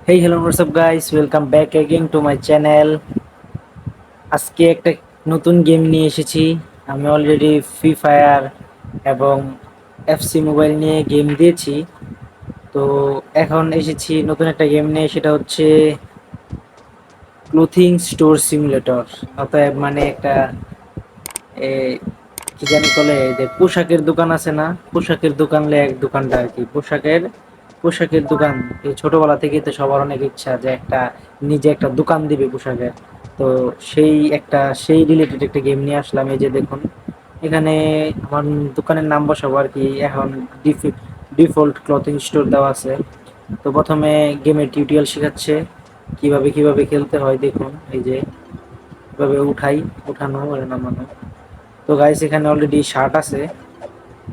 Hey, hello, what's up, guys? Welcome back again to my channel. আজকে একটা নতুন game নিয়ে এসেছি। আমি অলরেডি ফ্রি ফায়ার এবং এফসি মোবাইল নিয়ে গেম দিয়েছি। তো এখন এসেছি নতুন একটা গেম নিয়ে, সেটা হচ্ছে ক্লোথিং স্টোর সিমুলেটর। অতএব মানে একটা এ, কি জানি বলে, যে পোশাকের দোকান আছে না, পোশাকের দোকান এক দোকানটা আর কি, পোশাকের দোকান। এই ছোটবেলা থেকেই তো সবার অনেক ইচ্ছা যে একটা নিজে একটা দোকান দিবে পোশাকের। তো সেই রিলেটেড একটা গেম নিয়ে আসলাম। এই যে দেখুন, এখানে আমার দোকানের নাম বসাবো আর কি। এখন ডিফল্ট ক্লথিং স্টোর দেওয়া আছে। তো প্রথমে গেমের টিউটোরিয়াল শেখাচ্ছে কিভাবে কিভাবে খেলতে হয়। দেখুন এই যে কিভাবে উঠানো আর নামানো। তো গাইস, এখানে অলরেডি শার্ট আছে।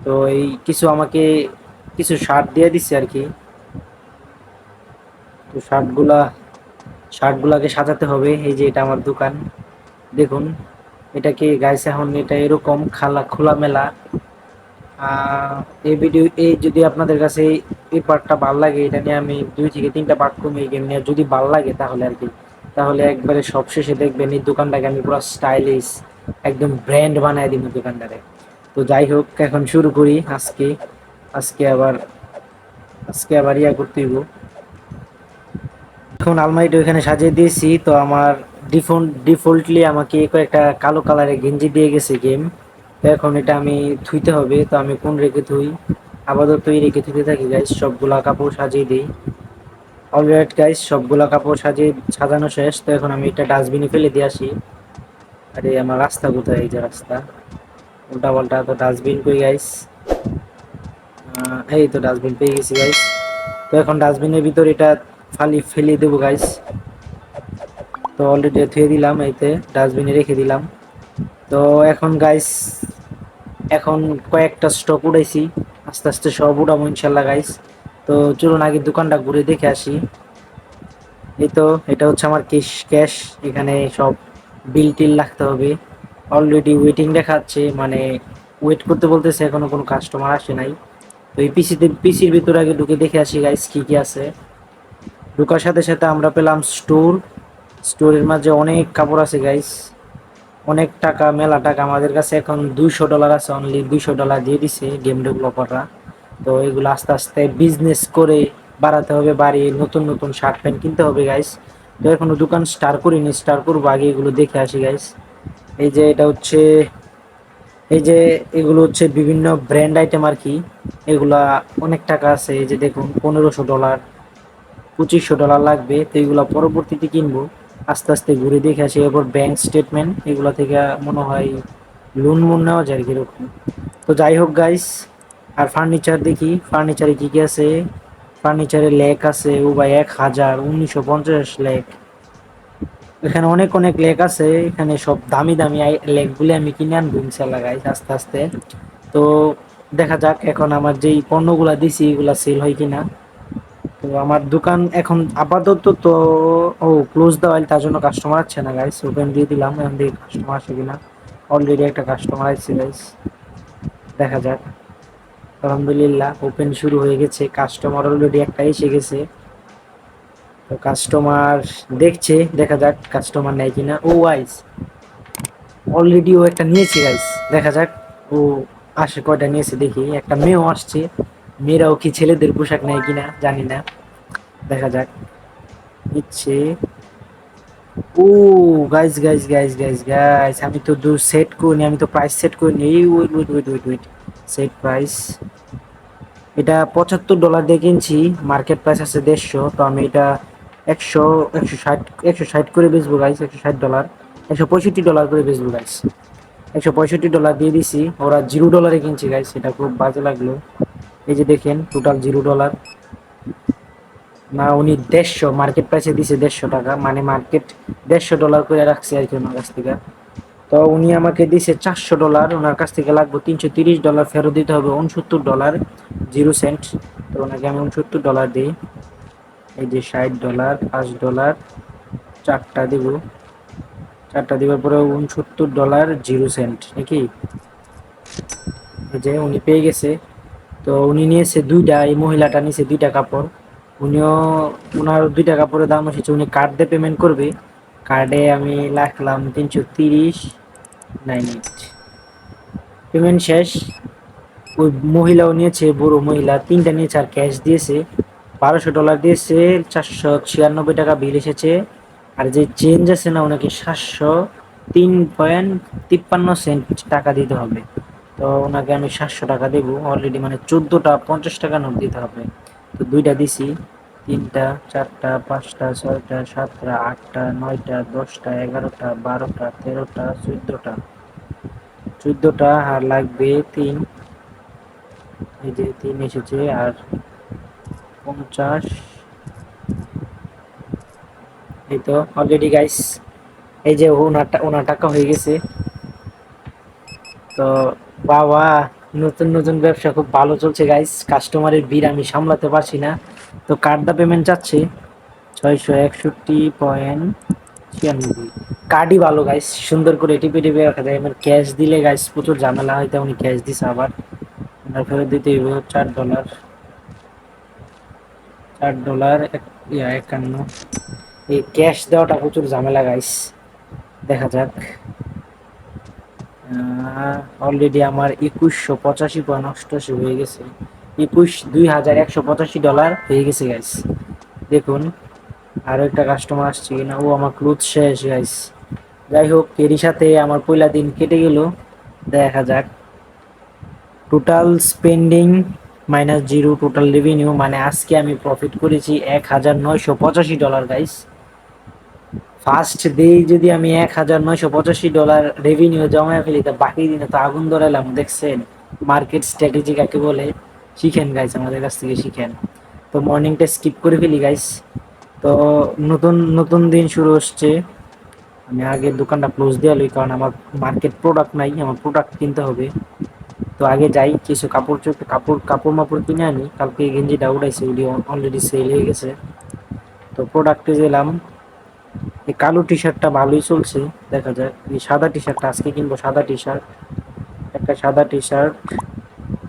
তো এই কিছু শার্ট দিয়ে দিচ্ছে আর কি। তো শার্টগুলাকে সাজাতে হবে। এই যে এটা আমার দোকান, দেখুন। এটাকে গাইস, এখন এটা এরকম খোলামেলা। এই যদি আপনাদের কাছে এই পার্টটা ভাল লাগে, এটা নিয়ে আমি 2 থেকে 3টা পার্ট করবো এই গেম নিয়ে। যদি ভাল লাগে তাহলে আর কি, তাহলে একবারে সবশেষে দেখবেন এই দোকানটাকে আমি পুরো স্টাইলিশ একদম ব্র্যান্ড বানায় দিব দোকানটারে। তো যাই হোক, এখন শুরু করি। আজকে আবার আজকে আবার ইয়া করতে হইব। এখন আলমারিটা ওইখানে সাজিয়ে দিয়েছি। তো আমার ডিফল্টলি আমাকে কয়েকটা কালো কালারের গেঞ্জি দিয়ে গেছে গেম। তো এখন এটা আমি ধুইতে হবে। তো আমি কোন রেখে ধুই, আপাতত এই রেখে ধুতে থাকি গাইস। সবগুলা কাপড় সাজিয়ে দিই। অলরাইট গাইস, সবগুলা কাপড় সাজানো শেষ। তো এখন আমি এটা ডাস্টবিনে ফেলে দিয়ে আসি। আরে আমার রাস্তা কোথায়? এই যে রাস্তা, উল্টা পাল্টা। তো ডাস্টবিন কই গাইস? এই তো ডাস্টবিন পেয়ে গেছি গাইস। তো এখন ডাস্টবিনের ভিতর এটা ফেলে দেবো গাইস। তো অলরেডি ধুয়ে দিলাম, এইতে ডাস্টবিনে রেখে দিলাম। তো এখন গাইস, এখন কয়েকটা স্টক উঠাইছি, আস্তে আস্তে সব উঠাবো ইনশাল্লাহ গাইস। তো চলুন আগে দোকানটা ঘুরে দেখে আসি। এই তো এটা হচ্ছে আমার ক্যাশ। এখানে সব বিল টিল রাখতে হবে। অলরেডি ওয়েটিং দেখাচ্ছে, মানে ওয়েট করতে বলতেছে, এখনো কোনো কাস্টমার আসে নাই। তো এই পিসির ভিতরে আগে ঢুকে দেখে আসি গাইস কি কি আছে। ঢোকার সাথে সাথে আমরা পেলাম স্টোরের মাঝে অনেক কাপড় আছে গাইস। অনেক টাকা, মেলা টাকা। আমাদের কাছে এখন $200 আছে, অনলি $200 দিয়ে দিছে গেম ডেভেলপাররা। তো এগুলো আস্তে আস্তে বিজনেস করে বাড়াতে হবে, বাড়িয়ে নতুন নতুন শার্ট প্যান্ট কিনতে হবে গাইস। তো এখনো দোকান স্টার্ট করিনি, স্টার্ট করবো। আগে এগুলো দেখে আসি গাইস। এই যে এটা হচ্ছে এই যে এগুলো হচ্ছে বিভিন্ন ব্র্যান্ড আইটেম আর কি। এগুলা অনেক টাকা আছে। এই যে দেখুন, $1500, $2500 লাগবে। তো এগুলো পরবর্তীতে কিনবো। আস্তে আস্তে ঘুরে দেখে আসি। এরপর ব্যাংক স্টেটমেন্ট, এগুলো থেকে মনে হয় লোন নেওয়া যায় কিরকম। তো যাই হোক গাইস, আর ফার্নিচার দেখি, ফার্নিচারে কি কি আছে। ফার্নিচারে লেক আছে, ও ভাই 1950 লেক। এখানে অনেক অনেক লেক আছে। এখানে সব দামি দামি লেক গুলি আমি কিনে আনবো ইনশাল্লাহ গাইস, আস্তে আস্তে। তো দেখা যাক এখন আমার যেই পণ্যগুলা দিছি এগুলা সেল হয় কিনা। তো আমার দোকান এখন আপাতত তো ক্লোজ দেওয়া, তার জন্য কাস্টমার আসছে না গাইস। ওপেন দিয়ে দিলাম, এখন দেখি কাস্টমার আসে কিনা। অলরেডি একটা কাস্টমার আসছে গাইস, দেখা যাক। আলহামদুলিল্লাহ, ওপেন শুরু হয়ে গেছে। কাস্টমার অলরেডি একটা এসে গেছে। তো কাস্টমার দেখছে, দেখা যাক কাস্টমার নেয় কিনা। ও গাইস, অলরেডি ও একটা নিয়েছে গাইস, দেখা যাক ও আসে কয়টা নিয়েছে দেখি। একটা মেয়েও আসছে। মেয়েরাও কি ছেলেদের পোশাক নেয় কিনা জানি না, দেখা যাক। নিচ্ছে। ও guys guys guys guys guys, আমি তো সেট করিনি, আমি তো প্রাইস সেট করিনি। এই wait wait wait wait wait, set price. এটা $75 দিয়ে কিনছি, মার্কেট প্রাইস আছে 150। তো আমি এটা একশো 160 করে বেচবো গাইস। $160, $165 করে বেচবো গাইস। $165 দিয়ে দিছি। ওরা $0 কিনছে গাইস, এটা খুব বাজে লাগলো। এই যে দেখেন, টোটাল $0। না, উনি 150 মার্কেট প্রাইসে দিছে, $150, মানে মার্কেট $150 করে রাখছে আর কি ওনার কাছ থেকে। তো উনি আমাকে দিছে $400, ওনার কাছ থেকে লাগবে $330, ফেরত দিতে হবে $69, 0 সেন্ট। তো ওনাকে আমি $69 দিই। এই যে $60, $5, চারটা দিব। চারটা দেওয়ার পরে $69, 0 সেন্ট নাকি। এই যে উনি পেয়ে গেছে। তো উনি নিয়েছে দুইটা, এই মহিলাটা নিয়েছে দুইটা কাপড়। উনিও ওনার 2 টাকা দাম এসেছে, উনি কার্ড দিয়ে পেমেন্ট করবে। কার্ডে আমি রাখলাম 330। 9 পেমেন্ট শেষ। ওই মহিলাও নিয়েছে, বুড়ো মহিলা 3টা নিয়েছে আর ক্যাশ দিয়েছে। $1200 দিয়েছে, 496 টাকা বিল এসেছে। আর যে চেঞ্জ আছে না, ওনাকে 703.53 টাকা দিতে হবে। তো ওনাকে আমি 700 টাকা দেবো অলরেডি, মানে 14টা 50 টাকা নোট দিতে হবে। তো 2টা দিছি, 3টা 4টা 5টা 6টা 7টা 8টা 9টা 10টা 11টা 12টা 13টা 14টা আর লাগবে 3। এই যে 3 এসেছে আর 50। এই তো অলরেডি গাইস, এই যে ওনার টাকা হয়ে গেছে। তো বাবা, নতুন নতুন ব্যবসা খুব ভালো চলছে গাইস, কাস্টমারের ভিড় আমি সামলাতে পারছি না। তো কার্ড পেমেন্ট চাচ্ছে 661.96। কার্ডই ভালো গাইস, সুন্দর করে টিপে টিপে রাখা যায়। এবার ক্যাশ দিলে গাইস প্রচুর ঝামেলা হয়, উনি ক্যাশ দিছে আবার। ফেরত দিতে হইব $4। $4 51। এই ক্যাশ দেওয়াটা প্রচুর ঝামেলা গাইস। দেখা যাক। অলরেডি আমার 2185.88 হয়ে গেছে। 21,185 ডলার হয়ে গেছে গাইস। দেখুন আরো একটা কাস্টমার আসছে কিনা। ও আমার ক্লোথ শেষ গাইস। যাই হোক, এরই সাথে আমার পয়লা দিন কেটে গেল। দেখা যাক। টোটাল স্পেন্ডিং -0, টোটাল রেভিনিউ মানে আজকে আমি প্রফিট করেছি $1985 গাইস। ফার্স্ট ডে যদি আমি $1985 রেভিনিউ জমায় ফেলি, তা বাকি দিনে তো আগুন ধরাইলাম। দেখছেন মার্কেট স্ট্র্যাটেজি কাকে বলে? শিখেন গাইস, আমাদের কাছ থেকে শিখেন। তো মর্নিংটা স্কিপ করে ফেলি গাইস। তো নতুন নতুন দিন শুরু হচ্ছে। আমি আগে দোকানটা ক্লোজ দেওয়া লই, কারণ আমার মার্কেট প্রোডাক্ট নাই, আমার প্রোডাক্ট কিনতে হবে। তো আগে যাই, কিছু কাপড় মাপড় কিনে আনি। কালকে গেঞ্জিটা উঠাইছে, অলরেডি সেল হয়ে গেছে। তো প্রোডাক্টে গেলাম। এই কালো টি শার্টটা ভালোই চলছে, দেখা যাক। এই সাদা টি শার্টটা আজকে কিনবো, সাদা টি শার্ট। একটা সাদা টি শার্ট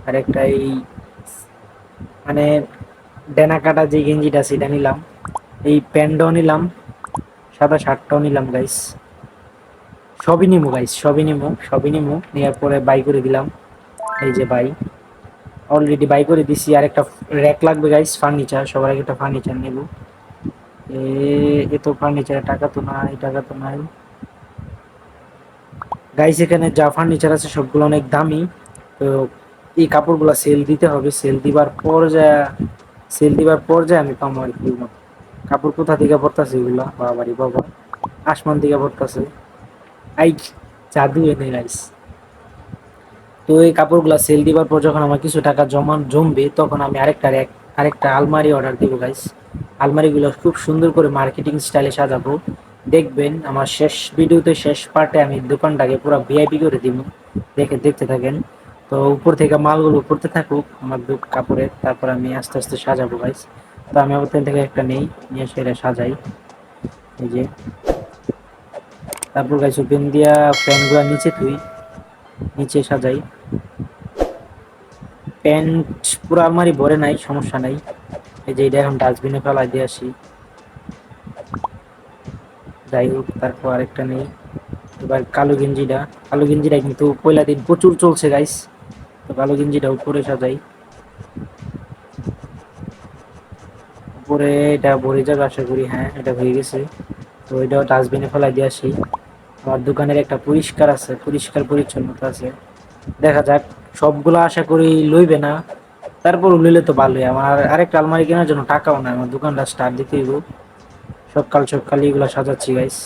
আর একটা এই মানে ডেনা কাটা যে গেঞ্জিটা সেটা নিলাম। এই প্যান্টটাও নিলাম, সাদা শার্টটাও নিলাম গাইস। সবই নিমু গাইস, সবই নিমু নেওয়ার পরে বাই করে দিলাম। এই যে বাই, অলরেডি বাই করে দিছি। আর একটা র্যাক লাগবে গাইস, ফার্নিচার। সবার আগে একটা ফার্নিচার নেব। এ তো ফার্নিচারের টাকা তো নাই, টাকা তো নাই গাইস। এখানে যা ফার্নিচার আছে সবগুলো অনেক দামি। তো এই কাপড়গুলো সেল দিতে হবে, সেল দিবার পর যায় আমি পাবো আর কি। কাপড় কোথা থেকে পড়তাছে এগুলা? বাবারি বাবা, আসমান থেকে পড়তাছে। আই জাদু এনে গাইস। তো এই কাপড়গুলা সেল দিবার পর যখন আমার কিছু টাকা জমবে, তখন আমি আরেকটা আলমারি অর্ডার দিব গাইস। আলমারিগুলো খুব সুন্দর করে মার্কেটিং স্টাইলে সাজাবো। দেখবেন আমার শেষ ভিডিওতে, শেষ পার্টে আমি দোকানটাকে পুরো ভিআইপি করে দিব। দেখতে থাকেন। তো উপর থেকে মালগুলো পড়তে থাকুক আমার কাপড়ের, তারপর আমি আস্তে আস্তে সাজাবো গাইস। তো আমি ওখান থেকে একটা নিয়ে সেটা সাজাই। এই যে, তারপর গাইস ওপেন দিয়া প্যানগুলো নিচে সাজাই। প্যান্ট পুরো আলমারি ভরে নাই, সমস্যা নাই। এই যে এটা এখন ডাস্টবিনে ফেলাই দিয়ে আসি। যাই হোক, তারপর আরেকটা নেই। এবার কালো গেঞ্জিটা কিন্তু পয়লা দিন প্রচুর চলছে গাইস। তো কালো গেঞ্জিটা উপরে সাজাই। উপরে এটা ভরে যাবে আশা করি। হ্যাঁ, এটা হয়ে গেছে। তো এটাও ডাস্টবিনে ফেলাই দিয়ে আসি। আমার দোকানের একটা পরিষ্কার পরিচ্ছন্নতা আছে। দেখা যাক। সবগুলো আশা করি লইবে না, তারপর লইলে তো ভালোই। আমার আরেকটা আলমারি কেনার জন্য টাকাও নাই, আমার দোকানটা স্টার্ট দিতে হইব। সকাল এগুলো সাজাচ্ছি গাইস।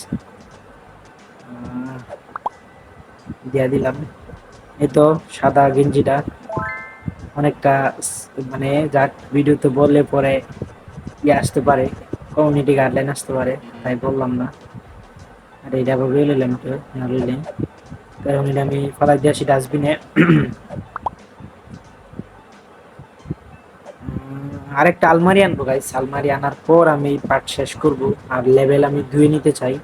দিয়া দিলাম। এই তো সাদা গেঞ্জিটা অনেকটা মানে যাক, ভিডিওতে বললে পরে আসতে পারে, কমিউনিটি গাইডলাইন আসতে পারে, তাই বললাম না। আর এইটা আবার লইলাম তো, না লইলেন। কারণ এটা আমি ফালাই দিয়ে আসি ডাস্টবিনে। আরেকটা আলমারি আনবো গাইস। আলমারি আনার পর আমি পার্ট শেষ করব। আর লেভেল আমি ধুয়ে নিতে চাই।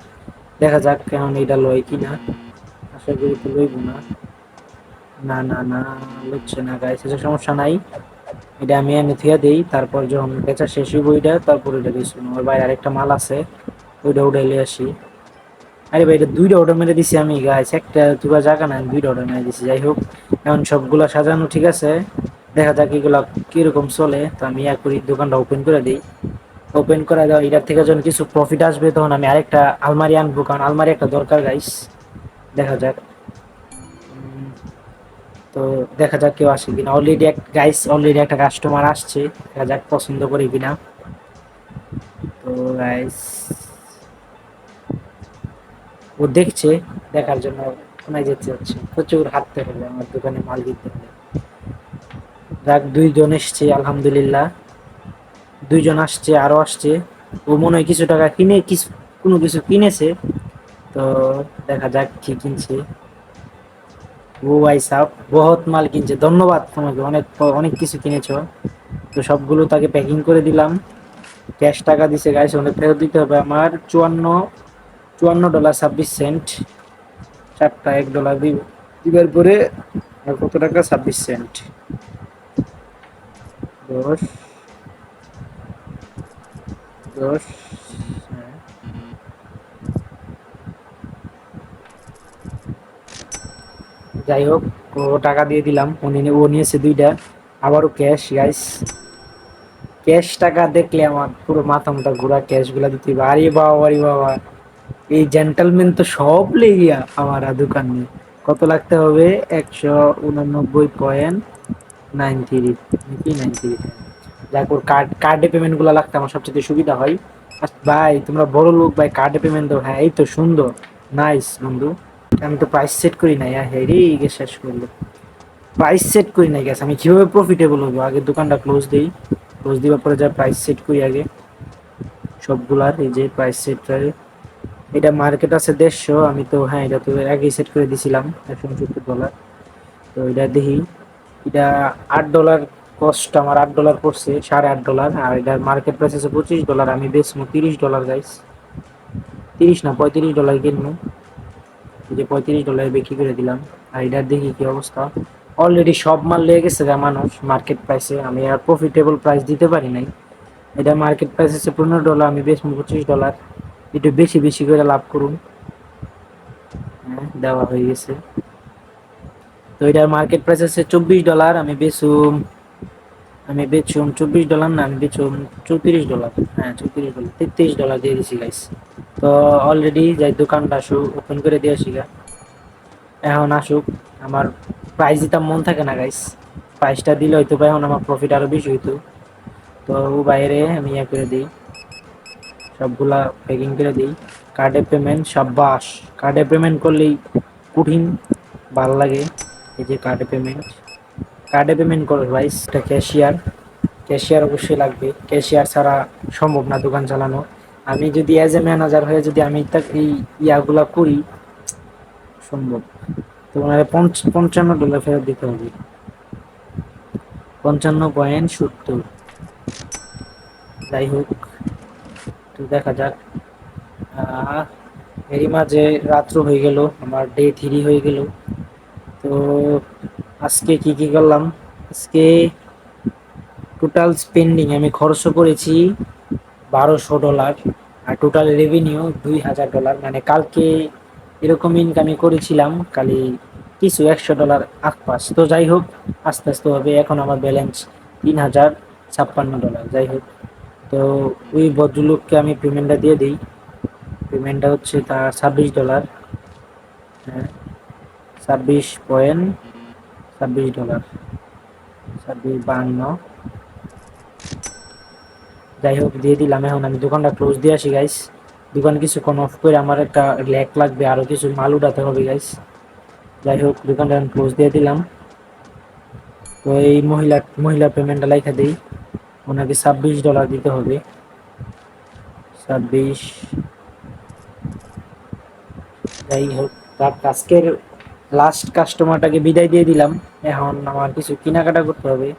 দেখা যাক কেমন এটা লয় কিনা। আশা করি তো লইব না। না না না, লইছে না গাইস, সমস্যা নাই। এটা আমি এনে থুয়া দিই, তারপর যখন বেচা শেষ হইব ওইটা, তারপর ওইটা দিচ্ছি ওর ভাই আরেকটা মাল আছে, ওইটা উঠাইলে আসি। আরে ভাই এটা দুইটা অর্ডার মেরে দিছি আমি গাইস, একটা দুটো জায়গা না, আমি দুইটা অর্ডার মেরে দিছি। যাই হোক, এখন সবগুলা সাজানো ঠিক আছে, দেখা যাক এগুলা কিরকম চলে। তো আমি ইয়া করি, দোকানটা ওপেন করে দিই। ওপেন করে দেওয়া এটার থেকে যখন কিছু প্রফিট আসবে তখন আমি আরেকটা আলমারি আনবো, কারণ আলমারি একটা দরকার গাইস। দেখা যাক। তো দেখা যাক কেউ আসে কিনা। অলরেডি এক গাইস, অলরেডি একটা কাস্টমার আসছে, দেখা যাক পছন্দ করে কিনা। তো গাইস ও দেখছে, দেখার জন্য কোনায় যেতে হচ্ছে, প্রচুর হাঁটতে হবে আমার দোকানে মাল দিতে হবে। যাক, দুইজন এসছে আলহামদুলিল্লাহ, দুইজন আসছে, আরো আসছে। ও মনে হয় কিছু টাকা কিনে কিছু, কোনো কিছু কিনেছে। তো দেখা যাক কি কিনছে। ও ভাই সাহ, বহুত মাল কিনছে, ধন্যবাদ তোমাকে, অনেক অনেক কিছু কিনেছো। তো সবগুলো তাকে প্যাকিং করে দিলাম। ক্যাশ টাকা দিছে গাইস, অনেক ফেরত দিতে হবে আমার 54 $26। চারটা $1 দিব, দিবার পরে আর কত টাকা, 26 সেন্ট। 10 10, হ্যাঁ। যাই হোক, ও টাকা দিয়ে দিলাম, ও নিয়েছে দুইটা। আবারও ক্যাশ গাইস, ক্যাশ টাকা দেখলে আমার পুরো মাথা মাথা ঘোরা, ক্যাশ গুলা দিতে হবে। আরে বাবা, আরে বাবা, এই জেন্টালম্যান তো সব লেগিয়া আমার দোকান নিয়ে। কত লাগতে হবে, 189.93 নাকি 93। যাক, ওর কার্ডে পেমেন্ট গুলো লাগতে আমার সবচেয়ে সুবিধা হয়। ভাই তোমরা বড় লোক ভাই, কার্ডে পেমেন্ট দাও। হ্যাঁ এই তো সুন্দর, নাইস বন্ধু। আমি তো প্রাইস সেট করি নাই, হেরি শেষ করলো। প্রাইস সেট করি নাই গেছে, আমি কিভাবে প্রফিটেবল হবো? আগে দোকানটা ক্লোজ দিই, ক্লোজ দিবার পরে যা প্রাইস সেট করি আগে সবগুলার। এই যে প্রাইস সেট, এটা মার্কেট আছে 150, আমি তো হ্যাঁ এটা তো আগেই সেট করে দিছিলাম $169। তো এটা দেখি, এটা $8 কস্ট, আমার $8 পড়ছে, $8.5। আর এটার মার্কেট প্রাইস আছে $25, আমি বেচবো $30 গাইস। 30 না, $35 কিনবো। এই যে $35 বিক্রি করে দিলাম। আর এটার দেখি কি অবস্থা। অলরেডি সব মাল লেগে গেছে গা মানুষ মার্কেট প্রাইসে, আমি আর প্রফিটেবল প্রাইস দিতে পারি নাই। এটা মার্কেট প্রাইস আছে $15, আমি বেচবো $25। একটু বেশি বেশি করে লাভ করুন। হ্যাঁ, দেওয়া হয়ে গেছে। তো এটার মার্কেট প্রাইস আছে $24, আমি বেচুম $24 না, আমি বেচুম $34। হ্যাঁ $34, $33 দিয়ে দিছি গাইস। তো অলরেডি যাই, দোকানটা ওপেন করে দিয়ে আসি গা। এখন আসুক, আমার প্রাইস দিতাম মন থাকে না গাইস, প্রাইসটা দিলে হয়তো ভাই এখন আমার প্রফিট আরো বেশি হইতো। তো ও বাইরে আমি ইয়ে করে দিই, সবগুলা প্যাকিং করে দিই। কার্ডে পেমেন্ট, সাব্বাস, কার্ডে পেমেন্ট করলেই কঠিন, ভাল লাগে। এই যে কার্ডে পেমেন্ট, কার্ডে পেমেন্ট করো ভাইস। এটা ক্যাশিয়ার, ক্যাশিয়ার অবশ্যই লাগবে, ক্যাশিয়ার ছাড়া সম্ভব না দোকান চালানো। আমি যদি অ্যাজ এ ম্যানেজার হয়ে যদি আমি এই ইয়াগুলা করি, সম্ভব। তোমার $55 ফেরত দিতে হবে, 55.70। যাই হোক, তো দেখা যাক। আহ, এরই মাঝে রাত্র হয়ে গেল, আমার ডে 3 হয়ে গেল। তো আজকে কি কি করলাম, আজকে টোটাল স্পেন্ডিং আমি খরচ করেছি $1200। আর টোটাল রেভিনিউ $2000। মানে কালকে এরকম ইনকামই করেছিলাম, খালি কিছু $100 আশপাশ। তো যাই হোক, আস্তে আস্তে হবে। এখন আমার ব্যালেন্স $3056। যাই হোক, তো ওই ভদ্রলোককে আমি পেমেন্টটা দিয়ে দিই। পেমেন্টটা হচ্ছে তার $26। হ্যাঁ, 26.26, 26.52। যাই হোক, দিয়ে দিলাম। এখন আমি দোকানটা ক্লোজ দিয়ে আসি গাইস। দোকান কিছুক্ষণ অফ করে আমার একটা ল্যাক লাগবে, আরো কিছু মাল উঠাতে হবে গাইস। যাই হোক, দোকানটা ক্লোজ দিয়ে দিলাম। তো এই মহিলা পেমেন্টটা লেখা দিই, ওনাকে $26 দিতে হবে। 26। যাই হোক, তার আজকের লাস্ট কাস্টমারটাকে বিদায় দিয়ে দিলাম। এখন আমার কিছু কেনাকাটা করতে হবে।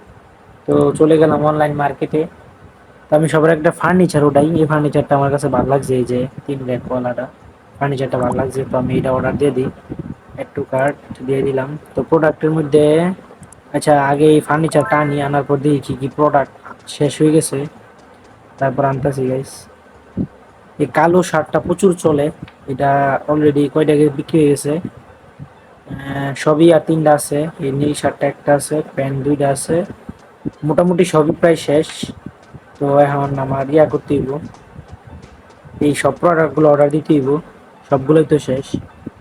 তো চলে গেলাম অনলাইন মার্কেটে। তো আমি সবার একটা ফার্নিচার ওটাই, এই ফার্নিচারটা আমার কাছে ভালো লাগছে, এই যে 3 রেক ওয়ালাটা ফার্নিচারটা ভালো লাগছে। তো আমি এটা অর্ডার দিয়ে দিই, একটু কার্ড দিয়ে দিলাম। তো প্রোডাক্টের মধ্যে আচ্ছা আগে এই ফার্নিচারটা আনি, আনার পর দেখি কি কি প্রোডাক্ট শেষ হয়ে গেছে, তারপর আনতেছি গাইস। এই কালো শার্টটা প্রচুর চলে, এটা অলরেডি কয়টা বিক্রি হয়ে গেছে। সবই আর তিনটা আছে, এই নীল শার্টটা একটা আছে, প্যান্ট দুইটা আছে, মোটামুটি সবই প্রায় শেষ। তো এখন আমার করতে হইব, এই সব প্রোডাক্টগুলো অর্ডার দিতে হইব, সবগুলোই তো শেষ।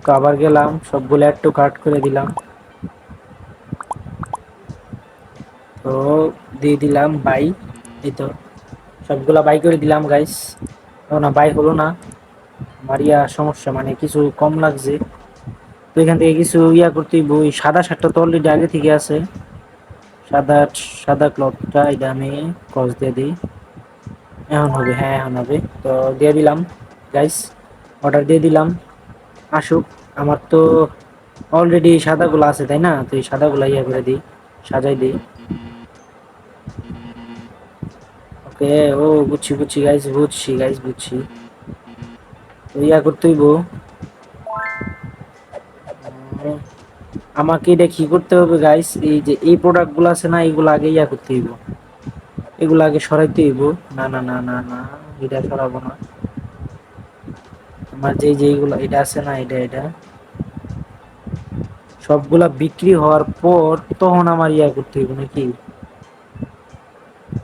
তো আবার গেলাম, সবগুলো একটু কাট করে দিলাম, তো দিয়ে দিলাম বাই। এই তো সবগুলা বাই করে দিলাম গাইস। না বাই হলো না, আমার সমস্যা, মানে কিছু কম লাগছে। তো এখান থেকে কিছু করতে হইব। ওই সাদা শার্টটা তো অলরেডি আগে থেকে আছে, সাদা সাদা ক্লথটা, এটা আমি ক্রস দিয়ে দিই। এখন হবে, হ্যাঁ এখন হবে। তো দিয়ে দিলাম গাইস, অর্ডার দিয়ে দিলাম, আসুক। আমার তো অলরেডি সাদাগুলো আছে তাই না, তো এই সাদাগুলো করে দিই, সাজাই দিই। ওকে, ও বুঝছি বুঝছি গাইস, বুঝছি গাইস বুঝছি। তো করতে হইব, আমাকে এটা কি করতে হবে গাইস, এই যে এই প্রোডাক্ট গুলো আছে না, এইগুলো আগে করতে হইব, এগুলো আগে সরাইতে হইব। না না না না না, এটা সরাবো না। আমার যে যেগুলো এটা আছে না, এটা এটা সবগুলা বিক্রি হওয়ার পর তখন আমার করতে হইব নাকি?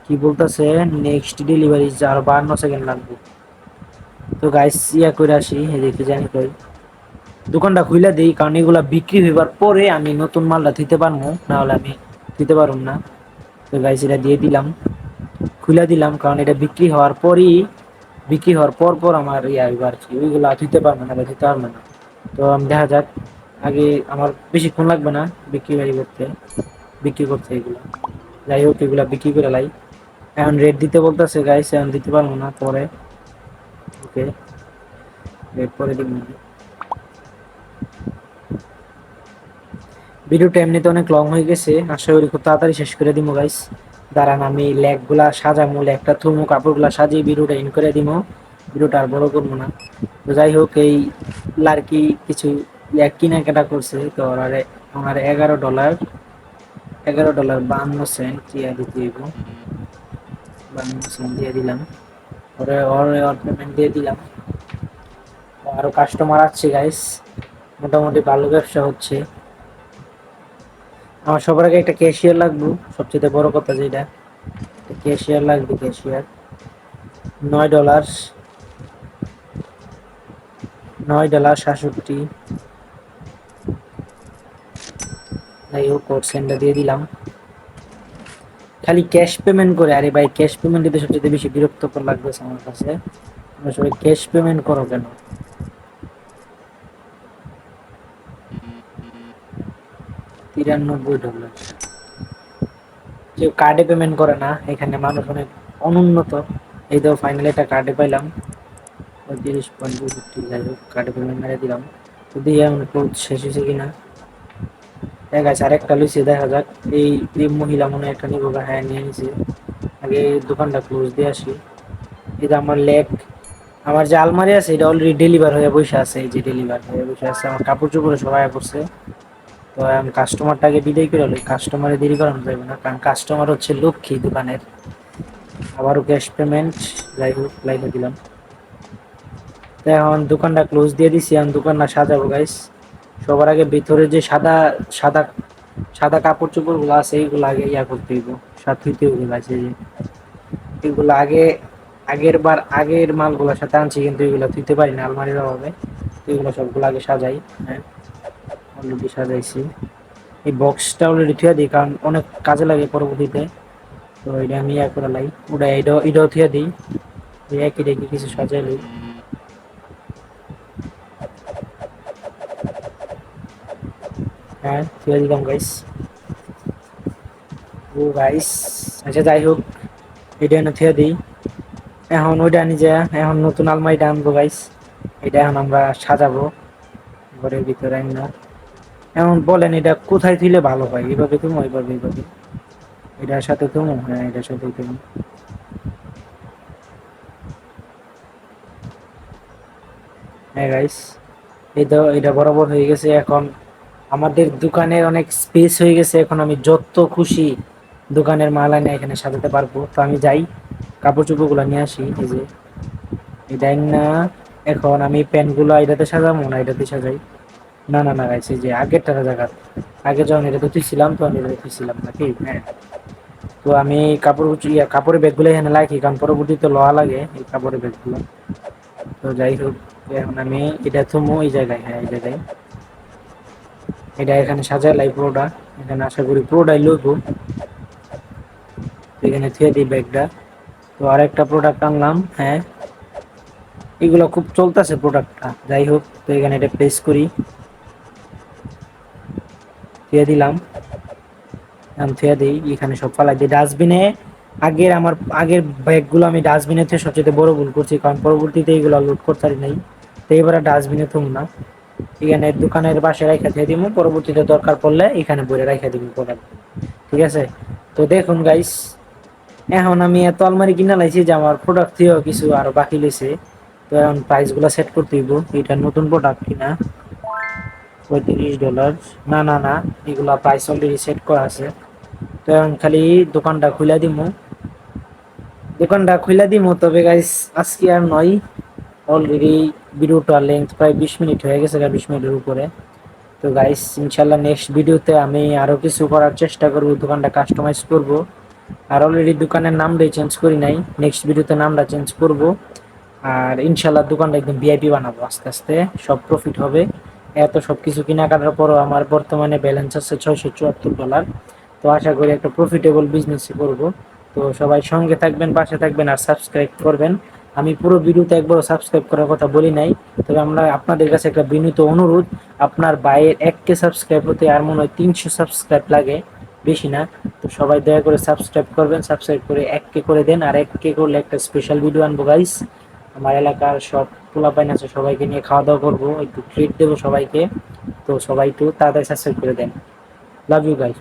কি বলতেছে, নেক্সট ডেলিভারি আর 52 সেকেন্ড লাগবে। তো গাইস করে আসি, দেখি জানি কই দোকানটা খুলে দিই, কারণ এগুলা বিক্রি হইবার পরে আমি নতুন মালটা দিতে পারবো, না হলে আমি দিতে পারবো না। তো গাইস এটা দিয়ে দিলাম, খুলে দিলাম, কারণ এটা বিক্রি হওয়ার পরই, বিক্রি হওয়ার পর পর আমার হইব আর কি, ওইগুলো দিতে পারবো না বা দিতে পারবো না। তো আমি দেখা যাক, আগে আমার বেশিক্ষণ লাগবে না বিক্রি বাড়ি করতে, বিক্রি করতে এগুলো। যাই হোক এগুলা বিক্রি করে লাই। এখন রেট দিতে বলতেছে গাইস, এখন দিতে পারবো না, পরে। ওকে, রেট পরে দিব। ভিডিওটা এমনিতে অনেক লং হয়ে গেছে, আশা করি খুব তাড়াতাড়ি শেষ করে দিব গাইস। দাঁড়ান আমি লেগ গুলা সাজামো, লেগটা থুমো, কাপড় গুলা সাজিয়ে ভিডিওটা ইন করে দিব, ভিডিওটা আর বড় করবো না। তো যাই হোক, এই লাড়কি কিছু কেনাকাটা করছে, তো ওনার $11, $11.52 দিতে হইব, 52 সেন্ট দিয়ে দিলাম। ওরে ওর পেমেন্ট দিয়ে দিলাম। আরো কাস্টমার আসছে গাইস, মোটামুটি ভালো ব্যবসা হচ্ছে। আমার সবার আগে একটা ক্যাশিয়ার লাগবে, সবচেয়ে বড় কথা যেটা, ক্যাশিয়ার লাগবে, ক্যাশিয়ার। $9, $9.67। যাই হোক কোড সেন্ডার দিয়ে দিলাম। খালি ক্যাশ পেমেন্ট করে, আরে ভাই ক্যাশ পেমেন্ট দিতে সবচেয়ে বেশি বিরক্তকর লাগতেছে আমার কাছে, তোমরা সবাই ক্যাশ পেমেন্ট করো কেন? $93, কেউ কার্ডে পেমেন্ট করে না এখানে, মানুষ অনেক অনুন্নত। এই তো ফাইনালি একটা কার্ডে পাইলাম, 35.250। যাই হোক কার্ডে পেমেন্ট মেরে দিলাম। তো দিয়ে এখন কোড শেষ হয়েছে কিনা দেখা যাচ্ছে, আরেকটা লইছে, দেখা যাক। এই এই মহিলা মনে হয় একটা নিবো, হ্যাঁ নিয়ে নিছে। আগে দোকানটা ক্লোজ দিয়ে আসি। এটা আমার লেগ, আমার যে আলমারি আছে এটা অলরেডি ডেলিভার হয়ে বসে আছে, এই যে ডেলিভার হয়ে বসে আছে, আমার কাপড় চোপড়ে সবাই পড়ছে। তো আমি কাস্টমারটাকে বিদায় করে লই, কাস্টমারে দেরি করানো যাবে না, কারণ কাস্টমার হচ্ছে লক্ষ্মী দোকানের। আবারও ক্যাশ পেমেন্ট, যাই হোক লাইনে দিলাম। তো এখন দোকানটা ক্লোজ দিয়ে দিছি, এখন দোকানটা সাজাবো গাইস। সবার আগে ভিতরে যে সাদা সাদা সাদা কাপড় চোপড় গুলো আছে, এইগুলো আগে করতে হইব, সাথে হইব গাইস। এই যে এগুলো আগে, আগের মালগুলোর সাথে আনছি, কিন্তু এগুলো ধুইতে পারি না আলমারির অভাবে। এগুলো সবগুলো আগে সাজাই। হ্যাঁ অলরেডি সাজাইছি, এই বক্সটা অলরেডি থুয়ে দিই, কারণ অনেক কাজে লাগে পরবর্তীতে। তো এটা আমি করে লাই, ওটা এটাও থুয়ে দিই, একই রেখে কিছু সাজাই লই। হ্যাঁ থুয়ে দিলাম গাইস। ও গাইস, আচ্ছা যাই হোক, এটা এনে থুয়ে দিই। এখন ওইটা আনি যে, এখন নতুন আলমারিটা আনবো গাইস, এটা এখন আমরা সাজাবো ঘরের ভিতরে না। এখন বলেন এটা কোথায় দিলে ভালো হয়, এইভাবে তুমি ওইভাবে, এইভাবে এটার সাথে তুমি, হ্যাঁ এটার সাথে তুমি। হ্যাঁ গাইস, এই তো এটা বরাবর হয়ে গেছে। এখন আমাদের দোকানের অনেক স্পেস হয়ে গেছে, এখন আমি যত খুশি দোকানের মাল এনে এখানে সাজাতে পারবো। তো আমি যাই কাপড় চোপড় গুলা নিয়ে আসি। এই যে এটাই না, এখন আমি প্যান্ট গুলো এটাতে সাজাবো না এটাতে সাজাই। না না না গাইছে যে আগেরটা জায়গা, আগে যখন এটাতে তুইছিলাম তখন এটাতে তুইছিলাম নাকি। হ্যাঁ, তো আমি কাপড়ের ব্যাগ গুলো এখানে রাখি, কারণ পরবর্তীতে লোহা লাগে এই কাপড়ের ব্যাগ গুলো। তো যাই হোক, এখন আমি এটা থমো এই জায়গায়, হ্যাঁ এই জায়গায় এটা এখানে সাজালাই পুরোটা। এখানে আশা করি পুরোটাই লইব। এখানে থুয়ে দিই ব্যাগটা। তো আরেকটা প্রোডাক্ট আনলাম। হ্যাঁ, এগুলো খুব চলতেছে প্রোডাক্টটা। যাই হোক, তো এখানে এটা প্লেস করি, থুয়ে দিলাম। আমি থুয়ে দিই এখানে, সব ফালাই দিই ডাস্টবিনে। আগের ব্যাগগুলো আমি ডাস্টবিনে থেকে সবচেয়ে বড় ভুল করছি, কারণ পরবর্তীতে এইগুলো লোড করতে পারি নাই। তো এবারে ডাস্টবিনে থুম না, এখানে দোকানের পাশে রাখা দিয়ে দিব, পরবর্তীতে দরকার পড়লে এখানে বলে রাখা দিব প্রোডাক্ট। ঠিক আছে, তো দেখুন গাইস, এখন আমি এত আলমারি কিনা লাইছি যে আমার প্রোডাক্ট থেকেও কিছু আরো বাকি লইছে। তো এখন প্রাইস গুলা সেট করতে হইব। এটা নতুন প্রোডাক্ট কিনা, $35। না না না, এগুলা প্রাইস অলরেডি সেট করা আছে। তো এখন খালি দোকানটা খুলে দিমু, তবে গাইস আজকে আর নয়, অলরেডি ভিডিওটা লেন্থ প্রায় 20 মিনিট হয়ে গেছে, 20 মিনিটের উপরে। তো গাইস ইনশাল্লাহ নেক্সট ভিডিওতে আমি আরো কিছু করার চেষ্টা করব, দোকানটা কাস্টমাইজ করব। আর অলরেডি দোকানের নামটাই চেঞ্জ করি নাই, নেক্সট ভিডিওতে নামটা চেঞ্জ করব। আর ইনশাল্লাহ দোকানটা একদম ভিআইপি বানাবো, আস্তে আস্তে সব প্রফিট হবে। এত সব কিছু কেনাকাটার পরও আমার বর্তমানে ব্যালেন্স আছে $674। তো আশা করি একটা প্রফিটেবল বিজনেস করব। তো সবাই সঙ্গে থাকবেন, পাশে থাকবেন আর সাবস্ক্রাইব করবেন। আমি পুরো ভিডিওতে একবারও সাবস্ক্রাইব করার কথা বলি নাই, তবে আমরা আপনাদের কাছে একটা বিনীত অনুরোধ, আপনার ভাইয়ের 1K সাবস্ক্রাইব হতে আর মনে হয় 300 সাবস্ক্রাইব লাগে, বেশি না। তো সবাই দয়া করে সাবস্ক্রাইব করবেন, সাবস্ক্রাইব করে 1K করে দেন। আর 1K করলে একটা স্পেশাল ভিডিও আনবো গাইস, আমার এলাকার সব পোলাপাইন আছে সবাইকে নিয়ে খাওয়া দাওয়া করবো, একটু ট্রিট দেবো সবাইকে। তো সবাই একটু তাড়াতাড়ি সাবস্ক্রাইব করে দেন। Love you guys.